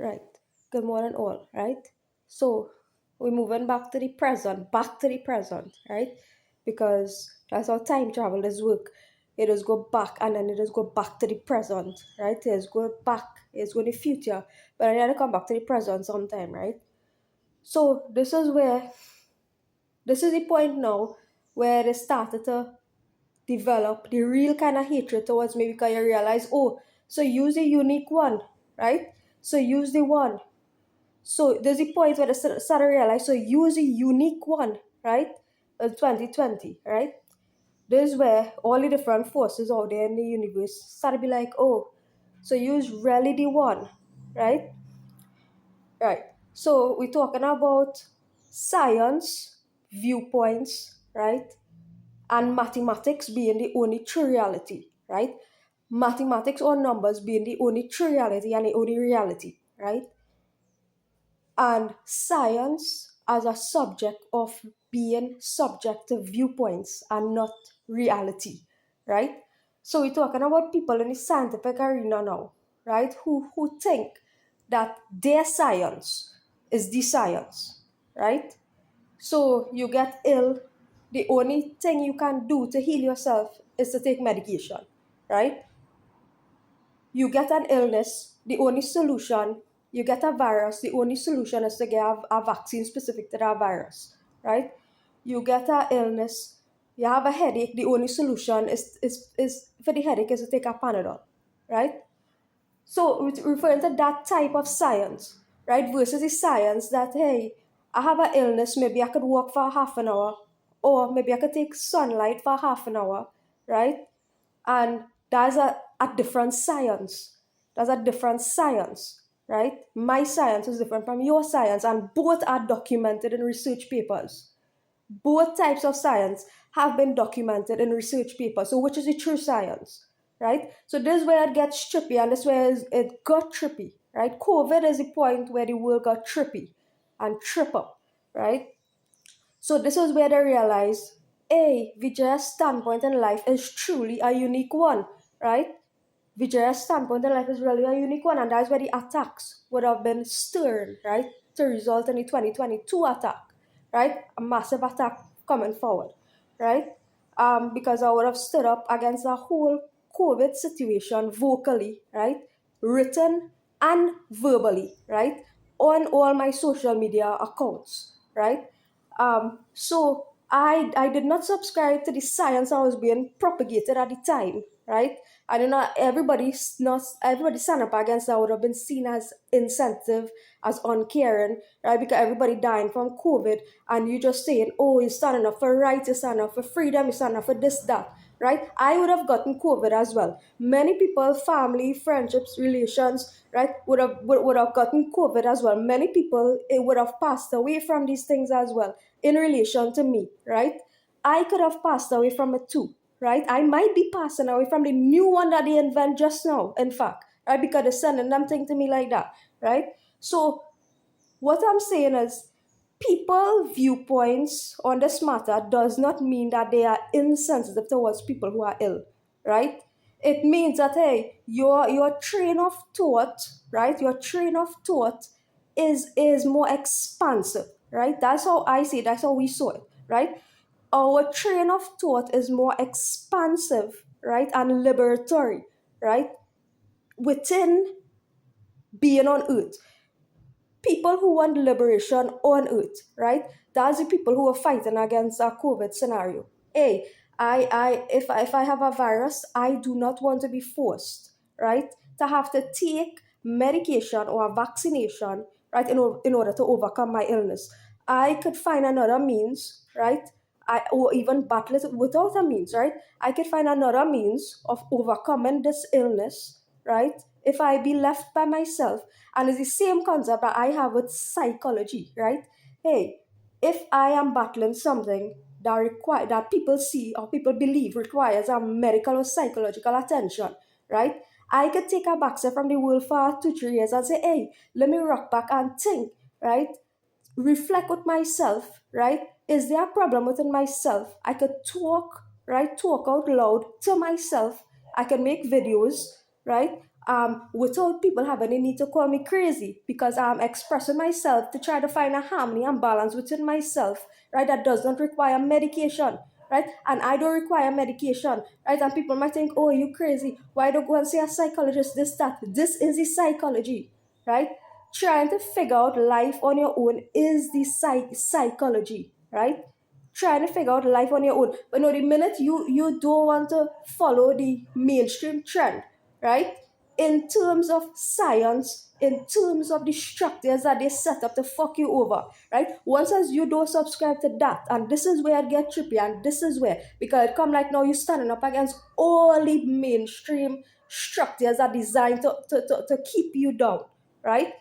Right. Good morning, all. Right. So we're moving back to the present, right? Because that's how time travel does work. It does go back and then it does go back to the present, right? It does go back, it's going to the future, but I gotta come back to the present sometime, right? So this is the point now where it started to develop the real kind of hatred towards me because you realize, oh, so use the unique one, right? So use the one. So there's a point where they start to realize, so use a unique one, right? 2020, right? This is where all the different forces out there in the universe start to be like, oh, so use really the one, right? Right. So we're talking about science, viewpoints, right? And mathematics being the only true reality, right? Mathematics or numbers being the only true reality and the only reality, right? And science as a subject of being subject to viewpoints and not reality, right? So we're talking about people in the scientific arena now, right? Who think that their science is the science, right? So you get ill, the only thing you can do to heal yourself is to take medication, right? You get an illness, the only solution, you get a virus, the only solution is to get a vaccine specific to that virus, right? You get an illness, you have a headache, the only solution is for the headache is to take a Panadol, right? So referring to that type of science, right, versus the science that, hey, I have an illness, maybe I could walk for half an hour, or maybe I could take sunlight for half an hour, right? And that's a different science. That's a different science, right? My science is different from your science, and both are documented in research papers. Both types of science have been documented in research papers. So, which is the true science, right? So, this is where it gets trippy, and this is where it got trippy, right? COVID is the point where the world got trippy and trip up, right? So, this is where they realize, A, Vijaya's standpoint in life is truly a unique one, right? Vijaya's standpoint in life is really a unique one, and that's where the attacks would have been stern, right? To result in the 2022 attack, right? A massive attack coming forward, right? Because I would have stood up against the whole COVID situation vocally, right? Written and verbally, right? On all my social media accounts, right? So I did not subscribe to the science that was being propagated at the time, right? I do not everybody stand up against that would have been seen as insensitive, as uncaring, right? Because everybody dying from COVID, and you just saying, oh, you're standing up for rights, you're standing up for freedom, you're standing up for this, that, right? I would have gotten COVID as well. Many people, family, friendships, relations, right, would have gotten COVID as well. Many people would have passed away from these things as well in relation to me, right? I could have passed away from it too, right? I might be passing away from the new one that they invent just now, in fact, right? Because they're sending them thing to me like that, right? So what I'm saying is people viewpoints on this matter does not mean that they are insensitive towards people who are ill, right? It means that, hey, your train of thought, right? Your train of thought is more expansive, right? That's how I see it. That's how we saw it, right? Our train of thought is more expansive, right, and liberatory, right, within being on earth. People who want liberation on earth, right? That's the people who are fighting against a COVID scenario. Hey, if I have a virus, I do not want to be forced, right, to have to take medication or a vaccination, right, in order to overcome my illness. I could find another means, right? Or even battle it without a means, right? I could find another means of overcoming this illness, right? If I be left by myself, and it's the same concept that I have with psychology, right? Hey, if I am battling something that people see or people believe requires a medical or psychological attention, right? I could take a back step from the world for 2, 3 years and say, hey, let me rock back and think, right? Reflect with myself, right? Is there a problem within myself? I could talk, right? Talk out loud to myself. I can make videos, right? without people having the need to call me crazy, because I'm expressing myself to try to find a harmony and balance within myself, right? That does not require medication, right? And I don't require medication, right? And people might think, oh, you crazy. Why don't go and see a psychologist? This, that. This is the psychology, right? Trying to figure out life on your own is the psychology, right? Trying to figure out life on your own. But no, the minute you don't want to follow the mainstream trend, right? In terms of science, in terms of the structures that they set up to fuck you over, right? Once as you don't subscribe to that, and this is where it get trippy, and this is where, because it come like now you standing up against all the mainstream structures are designed to keep you down, right?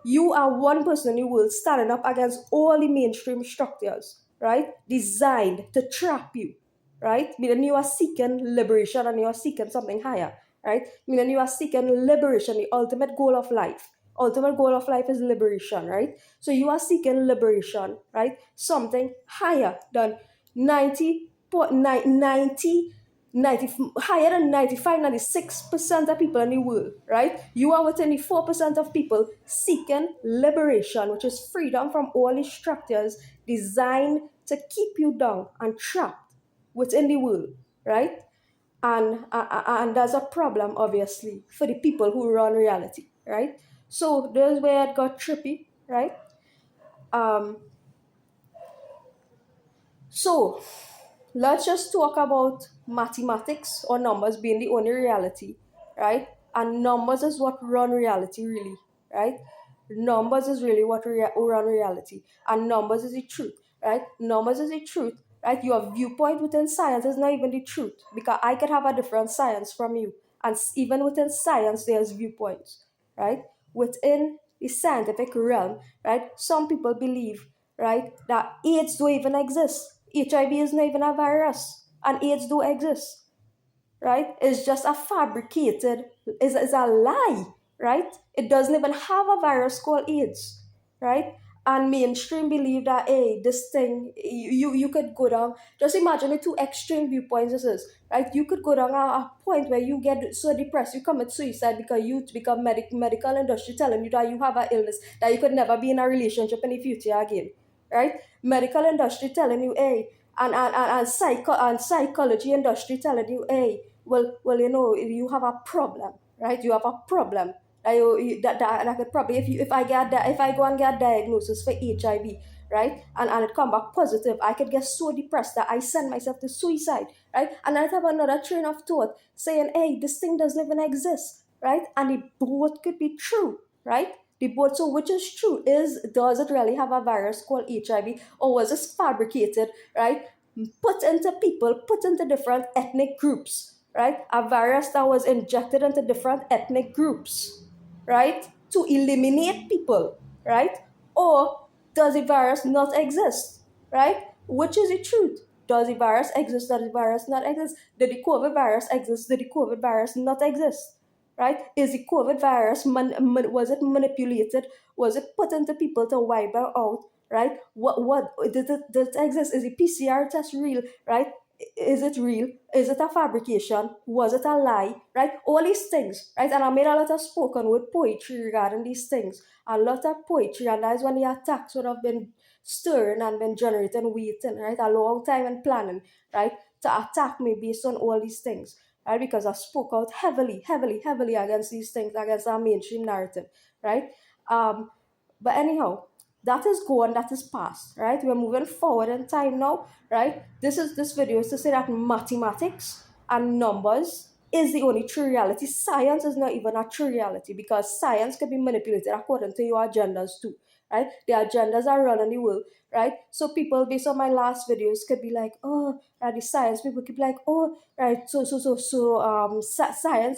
You are one person in the world standing up against all the mainstream structures, right? Designed to trap you, right? Meaning you are seeking liberation and you are seeking something higher, right? Meaning you are seeking liberation, the ultimate goal of life. Ultimate goal of life is liberation, right? So you are seeking liberation, right? Something higher than 90, 90 higher than 95, 96% of people in the world, right? You are within the 4% of people seeking liberation, which is freedom from all the structures designed to keep you down and trapped within the world, right? And there's a problem, obviously, for the people who run reality, right? So there's where it got trippy, right? Um, so let's just talk about mathematics or numbers being the only reality, right? And numbers is what run reality, really, right? Numbers is really what run reality, and numbers is the truth, right? Numbers is the truth, right? Your viewpoint within science is not even the truth, because I could have a different science from you, and even within science, there's viewpoints, right? Within the scientific realm, right? Some people believe, right, that AIDS don't even exist. HIV is not even a virus, and AIDS do exist, right? It's just a fabricated, is a lie, right? It doesn't even have a virus called AIDS, right? And mainstream believe that, hey, this thing, you could go down. Just imagine the two extreme viewpoints this is, right? You could go down a point where you get so depressed, you commit suicide because you become medical industry telling you that you have an illness, that you could never be in a relationship in the future again, right? Medical industry telling you, hey, and psychology industry telling you, hey, well, you have a problem, right? You have a problem. That could probably, if I go and get diagnosis for HIV, right, and it come back positive, I could get so depressed that I send myself to suicide, right? And I have another train of thought saying, hey, this thing doesn't even exist, right? And the both could be true, right? The both. So which is true? Does it really have a virus called HIV, or was this fabricated, right? Put into different ethnic groups, right? A virus that was injected into different ethnic groups, right? To eliminate people, right? Or does the virus not exist, right? Which is the truth? Does the virus exist? Does the virus not exist? Did the COVID virus exist? Did the COVID virus not exist? Right? Is the COVID virus, was it manipulated? Was it put into people to wipe them out? Right? What did it exist? Is the PCR test real? Right? Is it real? Is it a fabrication? Was it a lie? Right? All these things, right? And I made a lot of spoken word poetry regarding these things. A lot of poetry, and that's when the attacks would have been stirring and been generating, waiting, right? A long time and planning, right? To attack me based on all these things, right? Because I spoke out heavily, heavily, heavily against these things, against our mainstream narrative, right? But anyhow, that is gone, that is past, right? We're moving forward in time now, right? This video is to say that mathematics and numbers is the only true reality. Science is not even a true reality, because science can be manipulated according to your agendas too, right? The agendas are running the world, right? So people, based on my last videos, could be like, oh, the science people could be like, oh, right, science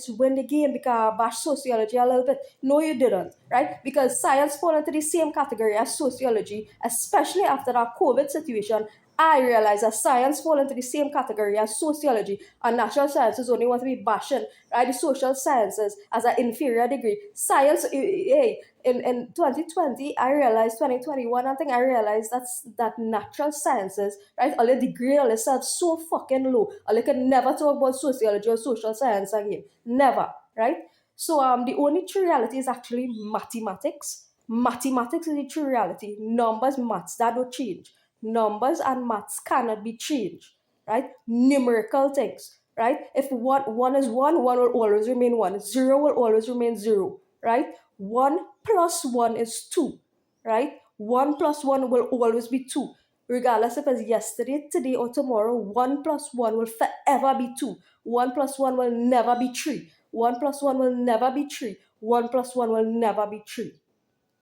win the game because I bash sociology a little bit. No, you didn't, right? Because science fall into the same category as sociology, especially after that COVID situation. I realize that science fall into the same category as sociology, and natural sciences only want to be bashing, right? The social sciences as an inferior degree. Science, hey, in 2020, I realized, 2021, I think I realized that natural sciences, right, all the degree all itself so fucking low. Or they can never talk about sociology or social science again. Never, right? So the only true reality is actually mathematics. Mathematics is the true reality. Numbers, maths, that don't change. Numbers and maths cannot be changed, right? Numerical things, right? If one is one will always remain one. Zero will always remain zero, right? One plus one is two, right? One plus one will always be two. Regardless if it's yesterday, today, or tomorrow, one plus one will forever be two. One plus one will never be three. One plus one will never be three. One plus one will never be three.